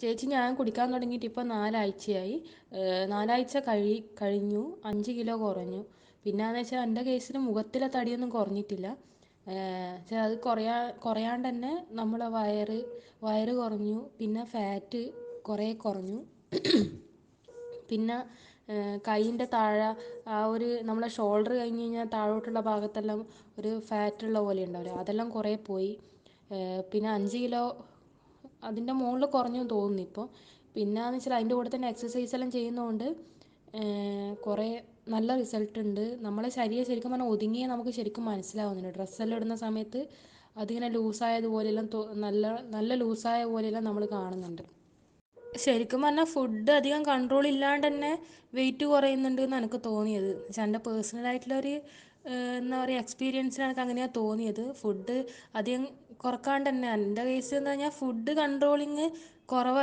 ചേച്ചി ഞാൻ കുടിക്കാൻ തുടങ്ങിയിട്ട് ഇപ്പോൾ 4 ആഴ്ചയായി. 4 ആഴ്ച കഴിഞ്ഞു. 5 കിലോ കുറഞ്ഞു. പിന്നെയെന്ന് വെച്ചാൽ എൻ്റെ കേസിൽ മുഖത്തിലെ തടിയൊന്നും കുറഞ്ഞിട്ടില്ല. പക്ഷേ അത് കുറയാണ്ട് തന്നെ നമ്മളെ വയറ് കുറഞ്ഞു. പിന്നെ ഫാറ്റ് കുറേ കുറഞ്ഞു. പിന്നെ കൈയിൻ്റെ താഴെ ആ ഒരു നമ്മളെ ഷോൾഡർ കഴിഞ്ഞ് കഴിഞ്ഞാൽ താഴോട്ടുള്ള ഭാഗത്തെല്ലാം ഒരു ഫാറ്റുള്ള പോലെ ഉണ്ടാവില്ലേ, അതെല്ലാം കുറേ പോയി. പിന്നെ 5 കിലോ അതിൻ്റെ മുകളിൽ കുറഞ്ഞു തോന്നുന്നു ഇപ്പോൾ. പിന്നെയെന്ന് വെച്ചാൽ അതിൻ്റെ കൂടെ തന്നെ എക്സസൈസ് എല്ലാം ചെയ്യുന്നതുകൊണ്ട് കുറേ നല്ല റിസൾട്ട് ഉണ്ട്. നമ്മളെ ശരീരം ശരിക്കും പറഞ്ഞാൽ ഒതുങ്ങിയേ നമുക്ക് ശരിക്കും മനസ്സിലാവുന്നുണ്ട്. ഡ്രസ്സെല്ലാം ഇടുന്ന സമയത്ത് അതിങ്ങനെ ലൂസായതുപോലെല്ലാം നല്ല നല്ല ലൂസായ പോലെയെല്ലാം നമ്മൾ കാണുന്നുണ്ട്. ശരിക്കും പറഞ്ഞാൽ ഫുഡ് അധികം കൺട്രോൾ ഇല്ലാണ്ട് തന്നെ വെയിറ്റ് കുറയുന്നുണ്ട് എന്ന് എനിക്ക് തോന്നിയത്. പക്ഷേ എൻ്റെ പേഴ്സണലായിട്ടുള്ളൊരു എന്താ പറയുക എക്സ്പീരിയൻസിൽ എനിക്ക് അങ്ങനെയാണ് തോന്നിയത്. ഫുഡ് അധികം കുറക്കാണ്ട് തന്നെ എൻ്റെ കേസ് എന്ന് പറഞ്ഞാൽ ഫുഡ് കൺട്രോളിങ് കുറവായിരുന്നു.